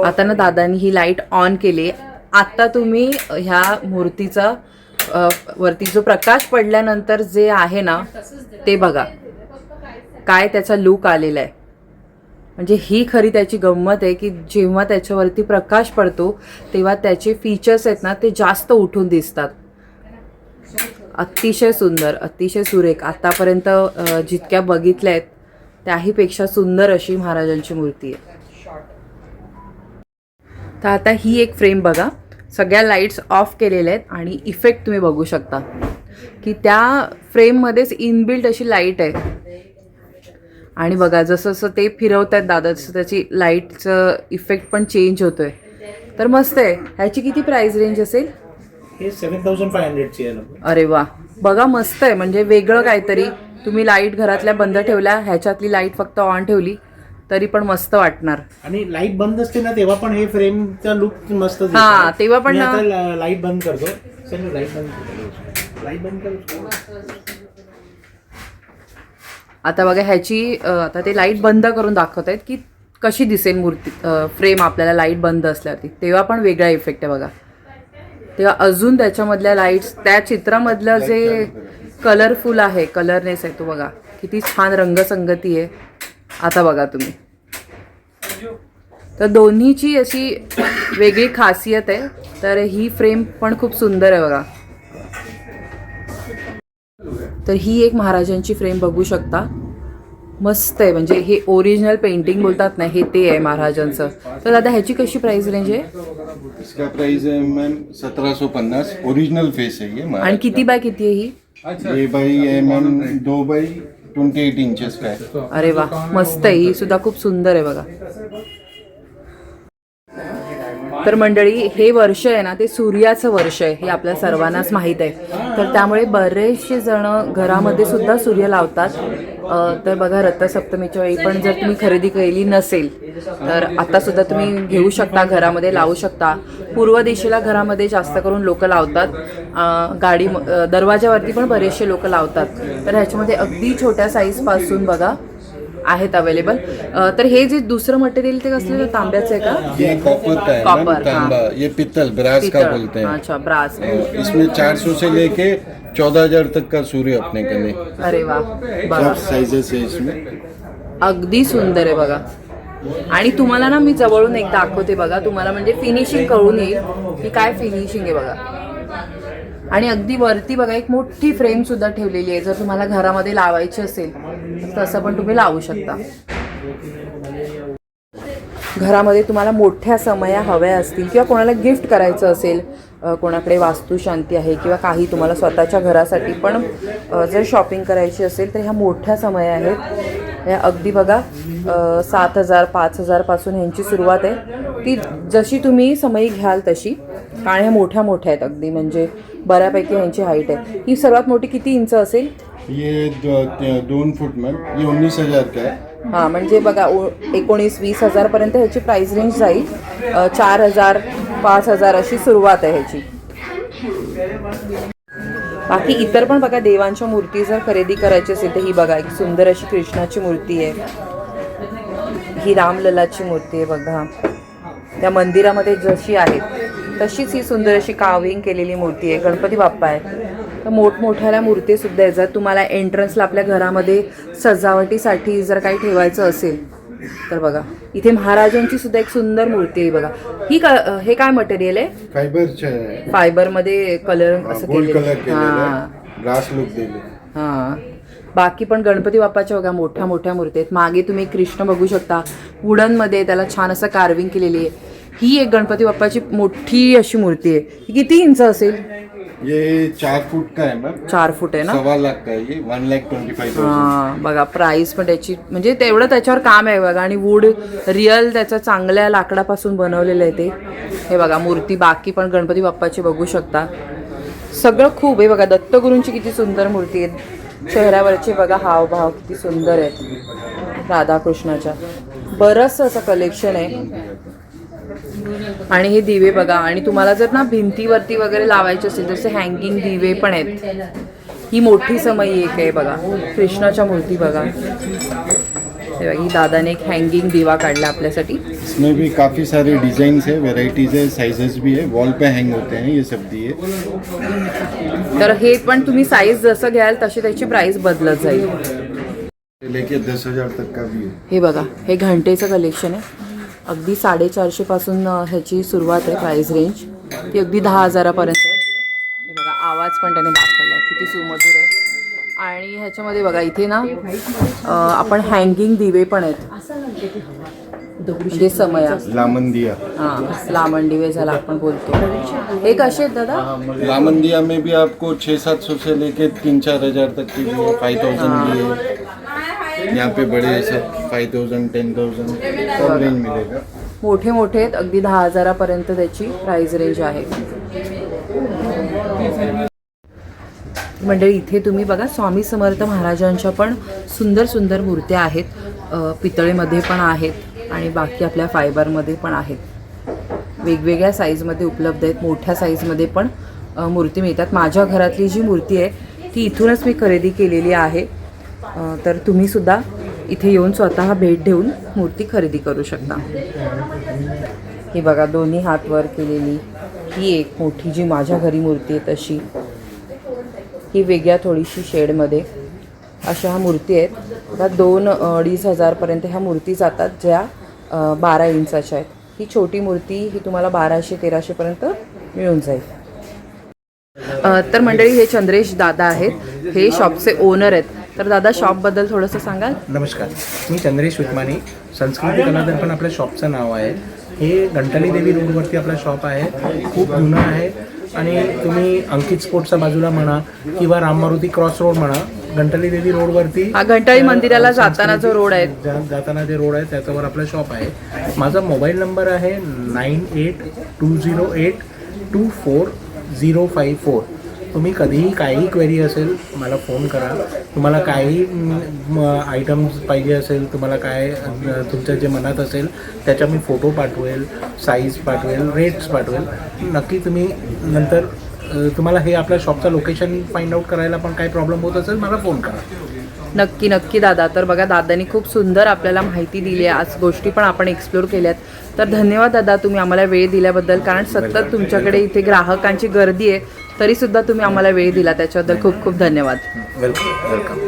S1: आता ना दादांनी ही लाईट ऑन केली. आता तुम्ही ह्या मूर्तीचा वरती जो प्रकाश पडल्यानंतर जे आहे ना ते बघा काय त्याचा लुक आलेला आहे. म्हणजे ही खरी त्याची गंमत आहे की जेव्हा त्याच्यावरती प्रकाश पडतो तेव्हा त्याचे फीचर्स आहेत ना ते जास्त उठून दिसतात. अतिशय सुंदर, अतिशय सुरेख. आतापर्यंत जितक्या बघितल्या आहेत त्याहीपेक्षा सुंदर अशी महाराजांची मूर्ती आहे. तर आता ही एक फ्रेम बघा, सगळ्या लाईट्स ऑफ केलेल्या आहेत आणि इफेक्ट तुम्ही बघू शकता की त्या फ्रेममध्येच इनबिल्ट अशी लाईट आहे. आणि बघा जसं जसं ते फिरवत आहेत दादा तसं त्याची लाईटचं इफेक्ट पण चेंज होतोय. तर मस्त आहे. ह्याची किती प्राइस रेंज असेल?
S4: हे 7,500 ची आहे.
S1: अरे वा, बघा मस्त आहे. म्हणजे वेगळं काहीतरी. तुम्ही लाईट घरातल्या बंद ठेवल्या, ह्याच्यातली लाईट फक्त ऑन ठेवली तरी पण मस्त वाटणार.
S4: आणि लाईट बंद असते ना तेव्हा पण हे फ्रेमचा लुक मस्त दिसतो.
S1: हा, तेव्हा पण
S4: लाईट बंद करतो. लाईट बंद करतो.
S1: आता बघा ह्याची आता ते लाईट बंद करून दाखवत आहेत की कशी दिसेल मूर्ती फ्रेम आपल्याला लाईट बंद असल्यावरती. तेव्हा पण वेगळा इफेक्ट आहे बघा. तेव्हा अजून त्याच्यामधल्या लाईट्स, त्या चित्रामधलं जे कलरफुल आहे, कलरनेस आहे तो बघा किती छान रंगसंगती आहे. आता बघा तुम्ही, तर दोन्हीची अशी वेगळी खासियत आहे. तर ही फ्रेम पण खूप सुंदर आहे बघा. तर ही एक महाराजांची फ्रेम बघू शकता, मस्त आहे. म्हणजे हे ओरिजिनल पेंटिंग बोलतात ना, हे ते आहे महाराजांचं. तर दादा ह्याची कशी प्राइस रेंज आहे?
S2: इसका प्राइस है मैम 1750. ओरिजिनल फेस है ये.
S1: आणि किती बाय किती आहे ही?
S2: ये बाई है मैम 2 बाई 28 इंचेस का है.
S1: अरे वा, मस्त आहे. ही सुद्धा खूप सुंदर आहे बघा. तर मंडळी, हे वर्ष आहे ना ते सूर्याचं वर्ष आहे, हे आपल्या सर्वांनाच माहीत आहे. तर त्यामुळे बरेचसे जण घरामध्ये सुद्धा सूर्य लावतात. तर बघा रथसप्तमीच्या वेळी पण जर तुम्ही खरेदी केली नसेल तर आता सुद्धा तुम्ही घेऊ शकता, घरामध्ये लावू शकता. पूर्व दिशेला घरामध्ये जास्त करून लोक लावतात. गाडी दरवाजावरती पण बरेचसे लोक लावतात. तर ह्याच्यामध्ये अगदी छोट्या साईजपासून बघा आहेत अवेलेबल. तर हे जे दुसरं मटेरियल ते कसलं तांब्याचं आहे का?
S2: ये कॉपर का है
S1: कॉपर,
S2: मैम, तांबा. ये पित्तल, ब्रास का बोलते हैं.
S1: अच्छा, ब्रास.
S2: इसमें 400 से लेके 14,000 तक का सूर्य अपने के लिए.
S1: अरे वा,
S2: सब
S1: बघा
S2: साइजेस है इसमें.
S1: अगदी सुंदर आहे बघा. आणि तुम्हाला ना मी जवळून एक दाखवते बघा, तुम्हाला म्हणजे फिनिशिंग कळून येईल की काय फिनिशिंग आहे बघा. आणि अगदी वरती बघा एक मोठी फ्रेम सुद्धा ठेवलेली आहे. जर तुम्हाला घरामध्ये लावायची असेल तर तसं पण तुम्ही लावू शकता. घरामध्ये तुम्हाला मोठ्या समया हव्या असतील किंवा कोणाला गिफ्ट करायचं असेल, कोणाकडे वास्तुशांती आहे किंवा काही तुम्हाला स्वतःच्या घरासाठी पण जर शॉपिंग करायची असेल तर ह्या मोठ्या समया आहेत. ह्या अगदी बघा 7,000 5,000पासून ह्यांची सुरुवात आहे. ती जशी तुम्ही समई घ्याल तशी, कारण ह्या मोठ्या मोठ्या आहेत अगदी, म्हणजे बऱ्यापैकी ह्यांची हाईट आहे. ही सर्वात मोठी किती इंच असेल?
S2: ये 2 फुट मैम, ये 19,000 का है.
S1: हां, म्हणजे बघा 19-20 हजारपर्यंत ह्याची प्राईस रेंज जाईल. 4,000 5,000 अशी सुरुवात आहे ह्याची. बाकी इतर पण बघा देवांच्या मूर्ती जर खरेदी करायची असेल तर ही बघा एक सुंदर अशी कृष्णाची मूर्ती आहे. ही रामललाची मूर्ती आहे बघा. त्या मंदिरामध्ये जशी आहे तशीच ही सुंदर अशी कार्विंग केलेली मूर्ती आहे. गणपती बाप्पा आहे. तर मोठमोठ्या मूर्तीसुद्धा आहेत. जर तुम्हाला एंट्रन्सला आपल्या घरामध्ये सजावटीसाठी जर काही ठेवायचं असेल तर बघा इथे महाराजांची सुद्धा एक सुंदर मूर्ती आहे बघा. ही हे काय मटेरियल आहे?
S2: फायबरचे आहे.
S1: फायबरमध्ये कलर असं
S2: गोल्ड कलर
S1: केलेलं. हां
S2: ग्लास लुक दिले.
S1: हां. बाकी पण गणपती बाप्पाच्या बघा मोठ्या मोठ्या मूर्ती आहेत. मागे तुम्ही कृष्ण बघू शकता, वुडनमध्ये त्याला छान असं कार्विंग केलेली आहे. ही एक गणपती बाप्पाची मोठी अशी मूर्ती आहे. ही किती इंच असेल?
S2: ये 4 फुट का है मैम.
S1: 4 फूट आहे ना.
S2: 1.25 लाख का है ये. 1,25,000.
S1: हां बघा प्राइस पण त्याची, म्हणजे तेवढं त्याच्यावर काम आहे बघा. आणि वूड रिअल त्याचं चांगल्या लाकडापासून बनवलेलं आहे ते. हे बघा मूर्ती बाकी पण गणपती बाप्पाची बघू शकता. सगळं खूप आहे बघा. दत्तगुरूंची किती सुंदर मूर्ती आहे. चेहऱ्यावरचे बघा हावभाव किती सुंदर आहेत राधाकृष्णाच्या. बरंचसं असं कलेक्शन आहे. आणि हे दिवे बघा. आणि तुम्हाला जर ना भिंतीवरती वगैरे लावायचे असेल तसे हँगिंग दिवे पण आहेत. ही मोठी समई एक आहे बघा. कृष्णाच्या मूर्ती बघा. हे बघा ही दादाने एक हँगिंग दिवा काढला आपल्यासाठी.
S2: इसमें भी काफ़ी सारे डिजाइन्स है, वेराइटीज है, साइजेस भी है. वॉल पे हैंग होते हैं ये सब दिए.
S1: तर हे पण तुम्ही साईज जसं घ्याल तशी त्याची प्राइस बदलत जाईल.
S2: लेके 10,000 तक का भी है.
S1: हे बघा हे घंटेचं कलेक्शन आहे. अगदी 450 पासून ह्याची सुरुवात आहे प्राइस रेंज. ती अगदी 10,000पर्यंत आहे. हे बघा आवाज पण त्याने दाखवला किती सुमधुर आहे. आणि ह्याच्यामध्ये बघा इथे ना आपण हँगिंग दिवे पण आहेत, म्हणजे समया.
S2: लामंदिया.
S1: हां लामण दिवे झाला आपण बोलतो. हे कसे आहेत दादा?
S2: लामंदिया में भी आपको 600-700 से लेके 3-4 तक की भी है. 5,000 भी है. यहाँ पे बड़े सब 5,000 10,000 सब रेंज मिलेगा.
S1: मोठे मोठे आहेत. अगदी 10,000पर्यंत त्याची प्राइस रेंज आहे. मंडळी इथे तुम्ही बघा स्वामी समर्थ महाराजांच्या पण सुंदर सुंदर मूर्त्या आहेत. पितळेमध्ये पण आहेत आणि बाकी आपल्या फायबरमध्ये पण आहेत. वेगवेगळ्या साईजमध्ये उपलब्ध आहेत. मोठ्या साईजमध्ये पण मूर्ती मिळतात. माझ्या घरातली जी मूर्ती आहे ती इथूनच मी खरेदी केलेली आहे. तर तुम्हीसुद्धा इथे येऊन स्वतः भेट देऊन मूर्ती खरेदी करू शकता. ही बघा दोन्ही हात वर केलेली ही एक मोठी जी माझ्या घरी मूर्ती आहे तशी. ही वेगळ्या थोडीशी शेडमध्ये अशा ह्या मूर्ती आहेत. आता 2-2.5 हजारपर्यंत ह्या मूर्ती जातात ज्या 12 इंचाच्या आहेत. ही छोटी मूर्ती ही तुम्हाला 1200-1300पर्यंत मिळून जाईल. तर मंडळी हे चंद्रेश दादा आहेत, हे शॉपचे ओनर आहेत. तर दादा शॉपबद्दल थोडंसं सांगाल?
S4: नमस्कार, मी चंद्रेश विटमानी. संस्कृती कलादर्पण आपल्या शॉपचं नाव आहे. हे घंटाली देवी रोडवरती आपलं शॉप आहे. खूप जुनं आहे. आणि तुम्ही अंकित स्पोर्ट्सच्या बाजूला म्हणा किंवा राम मारुती क्रॉस रोड म्हणा, घंटाली देवी रोडवरती
S1: हा घंटाळी मंदिराला जाताना जो रोड आहे,
S4: जाताना जे रोड आहे त्याच्यावर आपलं शॉप आहे. माझा मोबाईल नंबर आहे 9820824054. तुम्ही कधीही काही क्वेरी असेल मला फोन करा. तुम्हाला काही आयटम्स पाहिजे असेल, तुम्हाला काय तुमच्या जे मनात असेल त्याचा मी फोटो पाठवेल, साईज पाठवेल, रेट्स पाठवेल. नक्की तुम्ही नंतर तुम्हाला हे आपल्या शॉपचं लोकेशन फाइंड आउट करायला पण काही प्रॉब्लेम होत असेल मला फोन करा.
S1: नक्की नक्की दादा. तर बघा दादांनी खूप सुंदर आपल्याला माहिती दिली आहे. आज गोष्टी पण आपण एक्सप्लोर केल्यात. तर धन्यवाद दादा तुम्ही आम्हाला वेळ दिल्याबद्दल. कारण सतत तुमच्याकडे इथे ग्राहकांची गर्दी आहे तरीसुद्धा तुम्ही आम्हाला वेळ दिला त्याच्याबद्दल खूप खूप धन्यवाद.
S4: वेलकम.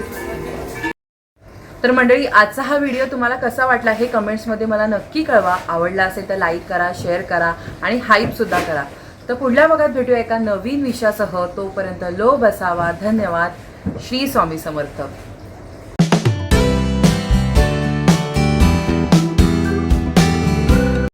S1: तर मंडळी आजचा हा व्हिडिओ तुम्हाला कसा वाटला हे कमेंट्समध्ये मला नक्की कळवा. आवडला असेल तर लाईक करा, शेअर करा आणि हाईपसुद्धा करा. तर पुढल्या भागात भेटूया एका नवीन विषयासह. तोपर्यंत लोभ असावा. धन्यवाद. श्री स्वामी समर्थ.